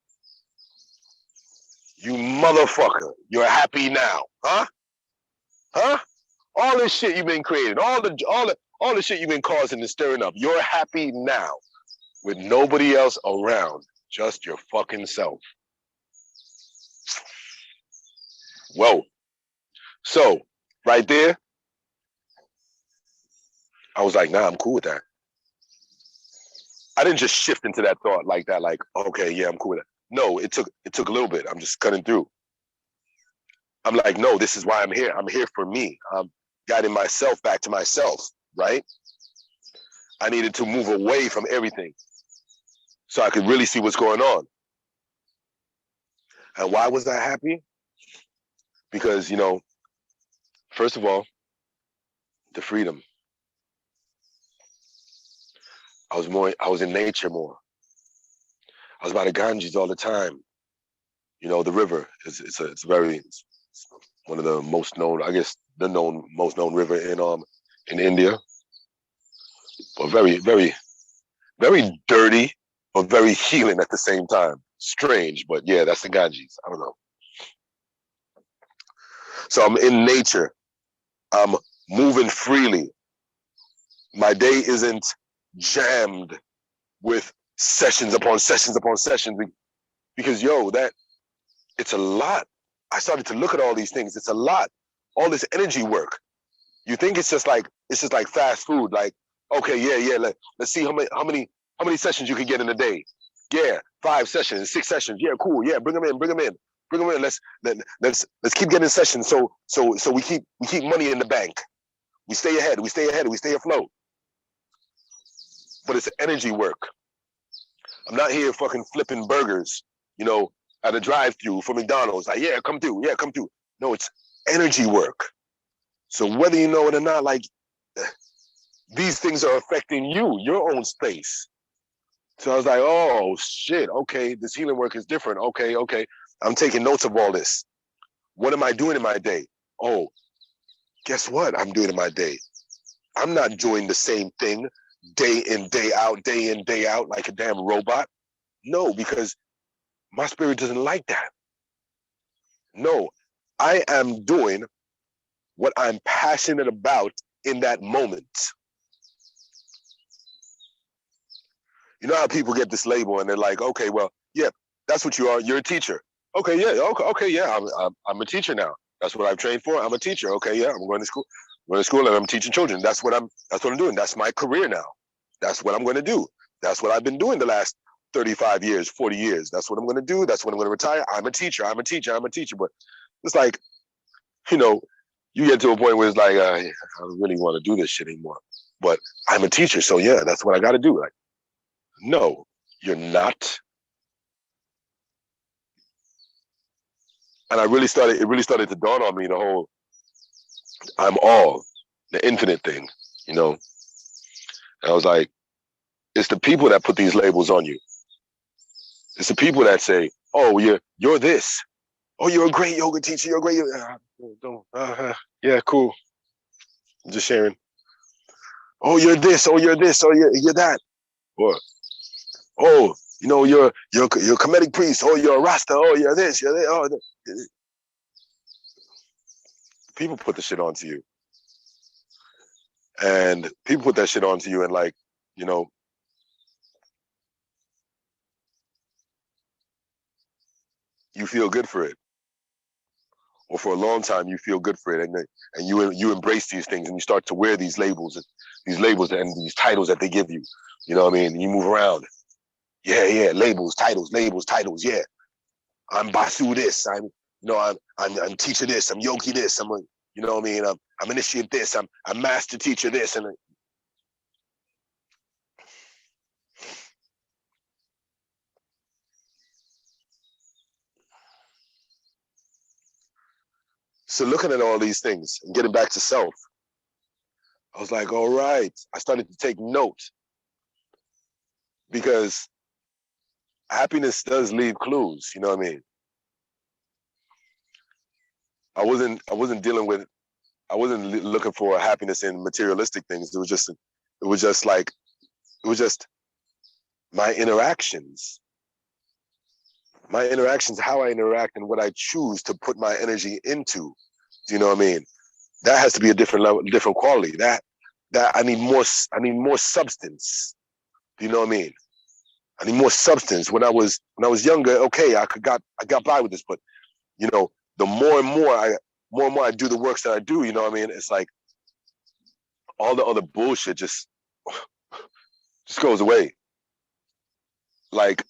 You motherfucker. You're happy now. Huh? Huh? All this shit you've been creating, all the shit you've been causing and stirring up. You're happy now with nobody else around, just your fucking self. Whoa. So, right there, I was like, nah, I'm cool with that. I didn't just shift into that thought like that, like, okay, yeah, I'm cool with that. No, it took a little bit. I'm just cutting through. I'm like, no, this is why I'm here. I'm here for me. I'm guiding myself back to myself, right? I needed to move away from everything so I could really see what's going on. And why was I happy? Because, first of all, the freedom. I was in nature more. I was by the Ganges all the time. The river it's one of the most known, I guess, the most known river in India. But very, very, very dirty, but very healing at the same time. Strange, but yeah, that's the Ganges. I don't know. So I'm in nature. I'm moving freely. My day isn't jammed with sessions upon sessions upon sessions, because it's a lot. I started to look at all these things. It's a lot. All this energy work. You think it's just like fast food. Like, okay, yeah. Let's see how many sessions you can get in a day. Yeah, 5 sessions, 6 sessions. Yeah, cool. Yeah, bring them in. Let's keep getting sessions. So we keep money in the bank. We stay ahead. We stay afloat. But it's energy work. I'm not here fucking flipping burgers, at a drive-through for McDonald's. Like, yeah, come through. No, it's energy work. So whether you know it or not, like, these things are affecting you, your own space. So I was like, oh shit, okay, this healing work is different. Okay. I'm taking notes of all this. What am I doing in my day? Oh, guess what I'm doing in my day? I'm not doing the same thing day in, day out, like a damn robot. No, because my spirit doesn't like that. No, I am doing what I'm passionate about in that moment. You know how people get this label and they're like, okay, well, yeah, that's what you are. You're a teacher. Okay, yeah, okay, yeah, I'm a teacher now. That's what I've trained for. I'm a teacher. Okay, yeah, I'm going to school. I'm going to school and I'm teaching children. That's what I'm doing. That's my career now. That's what I'm going to do. That's what I've been doing the last 35 years, 40 years. That's what I'm going to do. That's when I'm going to retire. I'm a teacher. I'm a teacher. I'm a teacher. But it's like, you know, you get to a point where it's like, I don't really want to do this shit anymore. But I'm a teacher, so yeah, that's what I got to do. Like, no, you're not. And it really started to dawn on me, the whole I'm all, the infinite thing, you know. And I was like, it's the people that put these labels on you. It's the people that say, oh, you're this. Oh, you're a great yoga teacher. You're a great. Yeah, cool. I'm just sharing. Oh, you're this. Oh, you're this. Oh, you're that. Or, oh, you know, you're a Kemetic priest. Oh, you're a Rasta. Oh, you're this. You're that. Oh, people put the shit onto you, and people put that shit onto you, and like, you know, you feel good for it, or for a long time you feel good for it, and you embrace these things, and you start to wear these labels and these titles that they give you. You know what I mean? And you move around. Yeah, labels, titles, yeah. I'm Basu this. I'm teacher this. I'm yogi this. You know what I mean? I'm initiate this. I'm master teacher this. And so looking at all these things and getting back to self, I was like, all right. I started to take note, because happiness does leave clues. You know what I mean? I wasn't dealing with, I wasn't looking for happiness in materialistic things. It was just my interactions, how I interact and what I choose to put my energy into. Do you know what I mean? That has to be a different level, different quality. That I need more substance. Do you know what I mean? I need more substance. When I was younger, okay, I got by with this, but you know, the more and more I do the works that I do, you know what I mean? It's like all the other bullshit just goes away. Like,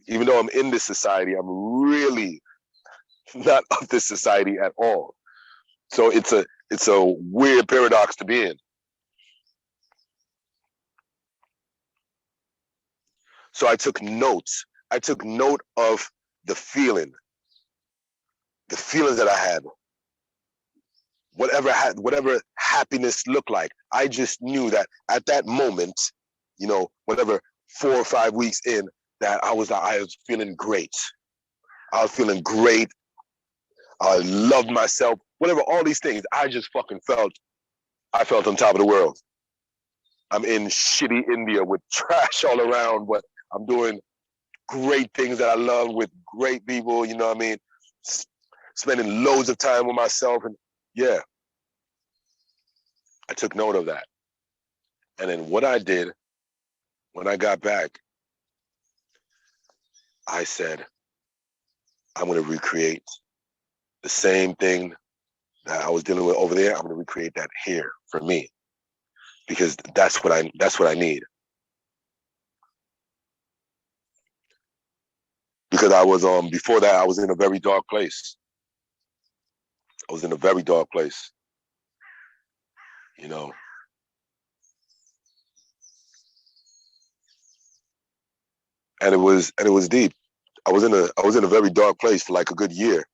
even though I'm in this society, I'm really not of this society at all. So it's a weird paradox to be in. So I took notes. I took note of the feelings that I had. Whatever happiness looked like, I just knew that at that moment, you know, whatever 4 or 5 weeks in, that I was feeling great. I was feeling great. I loved myself. Whatever, all these things, I just fucking felt. I felt on top of the world. I'm in shitty India with trash all around, but I'm doing great things that I love with great people. You know what I mean? Spending loads of time with myself, and yeah, I took note of that. And then what I did when I got back, I said, I'm going to recreate the same thing that I was dealing with over there. I'm going to recreate that here for me, because that's what I need. Because I was before that, I was in a very dark place. I was in a very dark place, you know. And it was deep. I was in a very dark place for like a good year.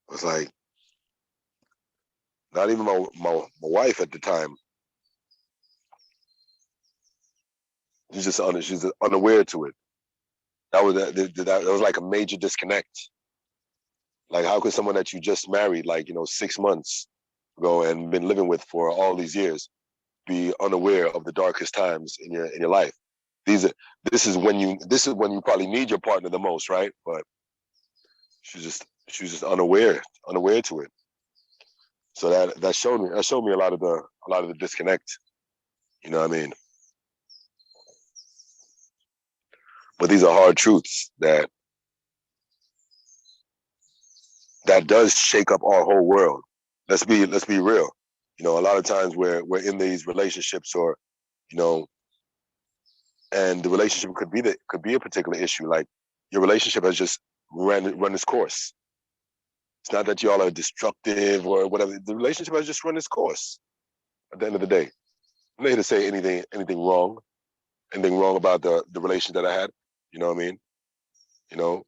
It was like, not even my wife at the time. She's just unaware to it. That was like a major disconnect. Like, how could someone that you just married, like, you know, 6 months ago and been living with for all these years, be unaware of the darkest times in your life? These are this is when you probably need your partner the most, right? But she was just unaware to it. So that showed me a lot of the disconnect. You know what I mean? But these are hard truths that does shake up our whole world. Let's be real. You know, a lot of times we're in these relationships, or you know, and the relationship could be a particular issue. Like your relationship has just run its course. It's not that y'all are destructive or whatever. The relationship has just run its course. At the end of the day, I'm not here to say anything wrong about the relation that I had. You know what I mean? You know,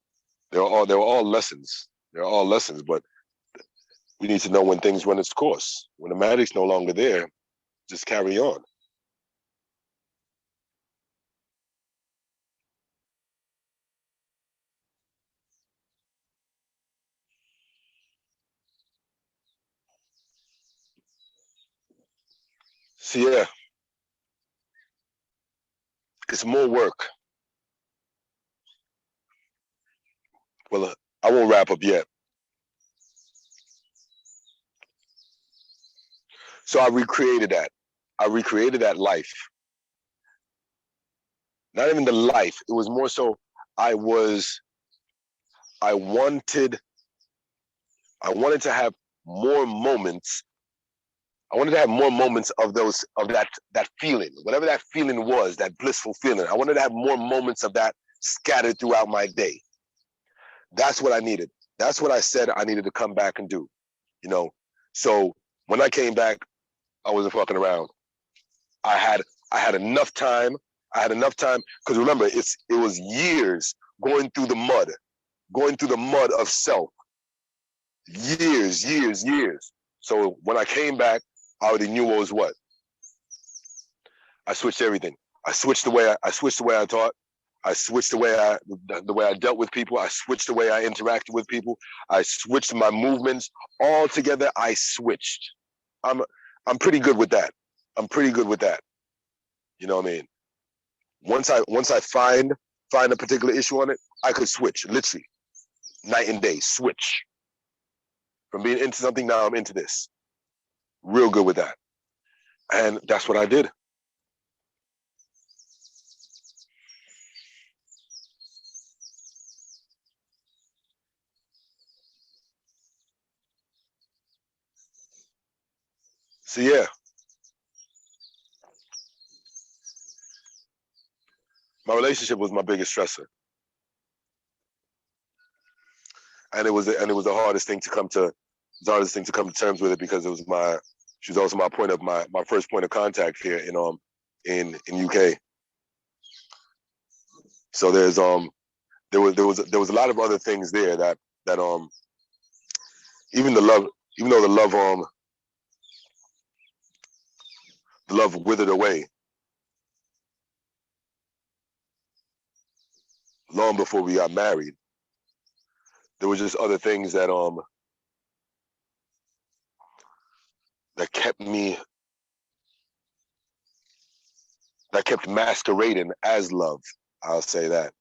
they were all lessons. They're all lessons, but we need to know when things run its course. When the magic's no longer there, just carry on. So yeah, it's more work. Well, I won't wrap up yet. So I recreated that. I recreated that life. Not even the life. It was more so I was I wanted I wanted to have more moments. I wanted to have more moments of that feeling, whatever that feeling was, that blissful feeling. I wanted to have more moments of that scattered throughout my day. That's what I needed. That's what I said I needed to come back and do. You know. So when I came back, I wasn't fucking around. I had I had enough time. I had enough time because remember, it was years going through the mud of self, years. So when I came back, I already knew what was what. I switched everything. I switched the way I taught. I switched the way I dealt with people. I switched the way I interacted with people. I switched my movements all together. I switched. I'm I'm pretty good with that. I'm pretty good with that. You know what I mean? Once I find a particular issue on it, I could switch literally night and day. Switch from being into something, now I'm into this. Real good with that, and that's what I did. So yeah, my relationship was my biggest stressor, and it was the hardest thing to come to the hardest thing to come to terms with it because it was my she was also my first point of contact here in UK. So there was a lot of other things there that even the love even though the love withered away long before we got married. There was just other things that kept me that kept masquerading as love. I'll say that.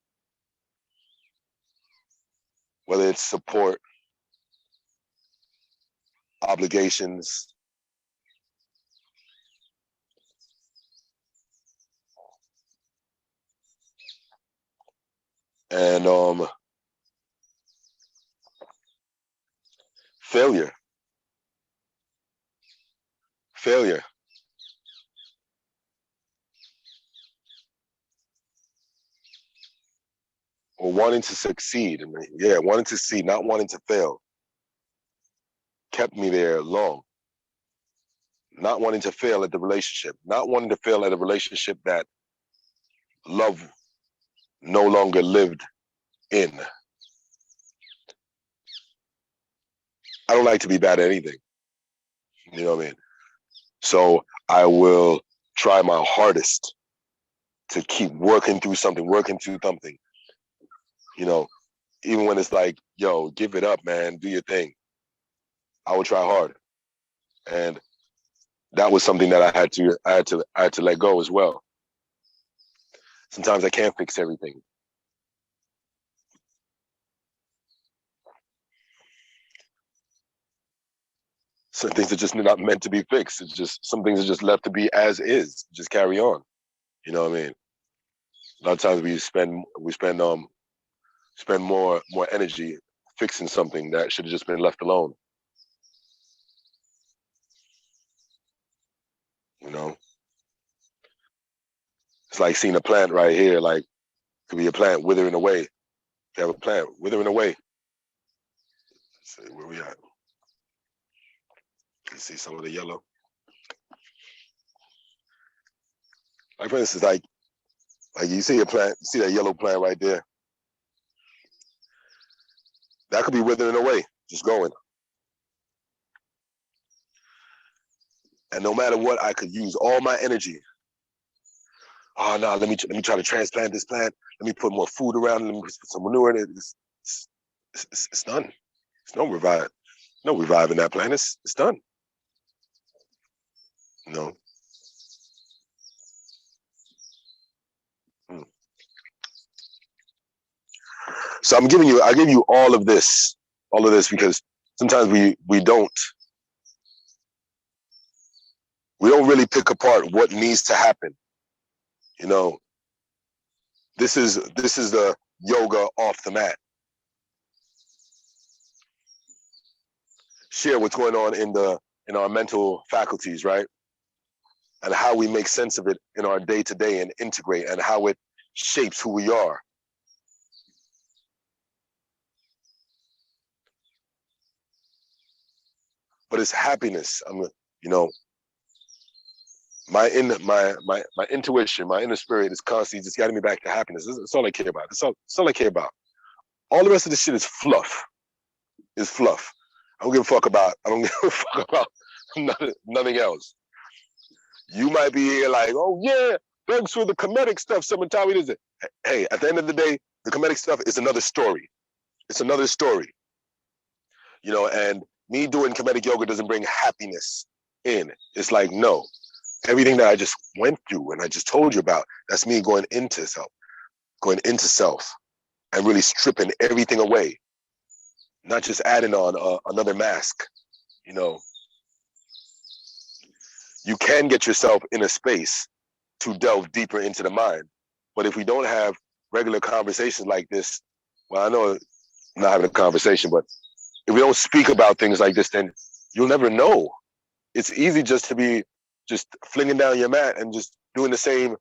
Whether it's support, obligations, and failure. Failure. Or wanting to succeed. I mean, yeah, wanting to succeed, not wanting to fail, kept me there long. Not wanting to fail at the relationship, not wanting to fail at a relationship that love no longer lived in. I don't like to be bad at anything. You know what I mean? So I will try my hardest to keep working through something, you know, even when it's like, yo, give it up, man, do your thing. I will try hard. And that was something that I had to let go as well. Sometimes I can't fix everything. Some things are just not meant to be fixed. It's just some things are just left to be as is. Just carry on. You know what I mean? A lot of times we spend more energy fixing something that should have just been left alone. You know, it's like seeing a plant right here. Like could be a plant withering away. You have a plant withering away. Let's see where we at. You see some of the yellow. Like for instance, like you see a plant, you see that yellow plant right there. That could be withering away, just going. And no matter what, I could use all my energy. Oh no, let me try to transplant this plant. Let me put more food around it. Let me put some manure in it. It's done. It's no revive. No reviving that plant. It's done. No. So I give you all of this because sometimes we don't really pick apart what needs to happen. You know, this is the yoga off the mat. Share what's going on in our mental faculties, right? And how we make sense of it in our day-to-day and integrate, and how it shapes who we are. But it's happiness. My intuition, my inner spirit is constantly just guiding me back to happiness. That's all I care about. That's all I care about. All the rest of this shit is fluff. It's fluff. I don't give a fuck about nothing else. You might be here like, oh yeah, thanks for the Kemetic stuff, Smai-Tawi does it. Hey, at the end of the day, the Kemetic stuff is another story. It's another story. You know, and me doing Kemetic yoga doesn't bring happiness in. It's like, no. Everything that I just went through and I just told you about, that's me going into self and really stripping everything away, not just adding on another mask. You know, you can get yourself in a space to delve deeper into the mind. But if we don't have regular conversations like this, well, I know I'm not having a conversation, but if we don't speak about things like this, then you'll never know. It's easy just to be just flinging down your mat and just doing the same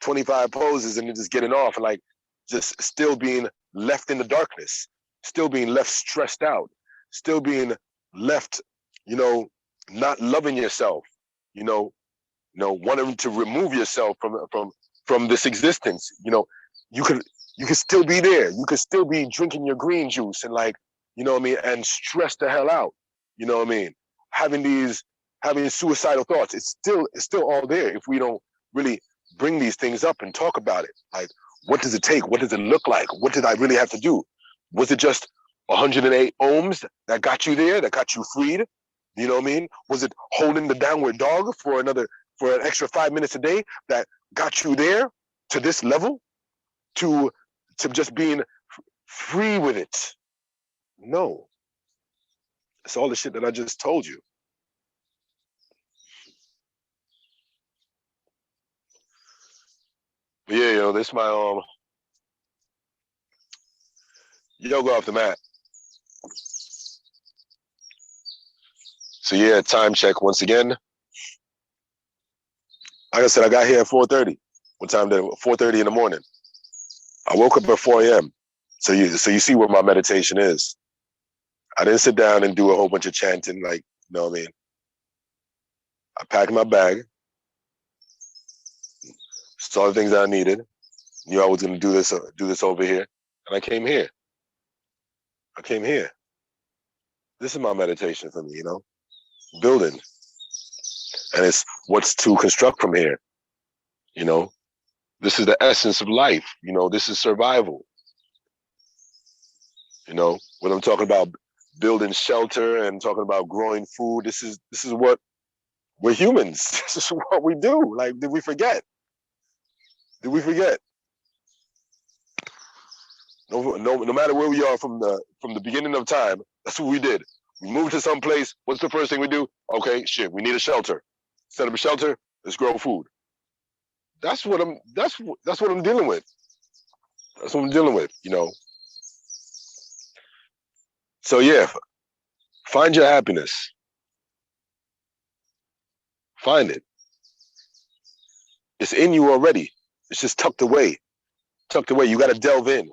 25 poses and just getting off, and like just still being left in the darkness, still being left stressed out, still being left, you know, not loving yourself, you know, wanting to remove yourself from this existence. You know, you could still be there. You could still be drinking your green juice and like, you know what I mean, and stress the hell out. You know what I mean? Having suicidal thoughts. It's still all there if we don't really bring these things up and talk about it. Like, what does it take? What does it look like? What did I really have to do? Was it just 108 ohms that got you there, that got you freed? You know what I mean? Was it holding the downward dog for an extra 5 minutes a day that got you there to this level, to just being free with it? No. It's all the shit that I just told you. But yeah, this is my yoga off the mat. So yeah, time check once again. Like I said, I got here at 4:30. What time did it? 4:30 in the morning. I woke up at 4 a.m. So you see what my meditation is. I didn't sit down and do a whole bunch of chanting, like, you know what I mean? I packed my bag, saw the things that I needed, knew I was gonna do this over here, and I came here. This is my meditation for me, building. And it's what's to construct from here, This is the essence of life, this is survival. When I'm talking about building shelter and talking about growing food, this is what we're humans. This is what we do. Like, did we forget? No matter where we are from the beginning of time, that's what we did. We moved to some place. What's the first thing we do? Okay, shit, we need a shelter. Set up a shelter. Let's grow food. That's what I'm. That's what I'm dealing with. That's what I'm dealing with. So yeah, find your happiness. Find it. It's in you already. It's just tucked away. Tucked away. You got to delve in.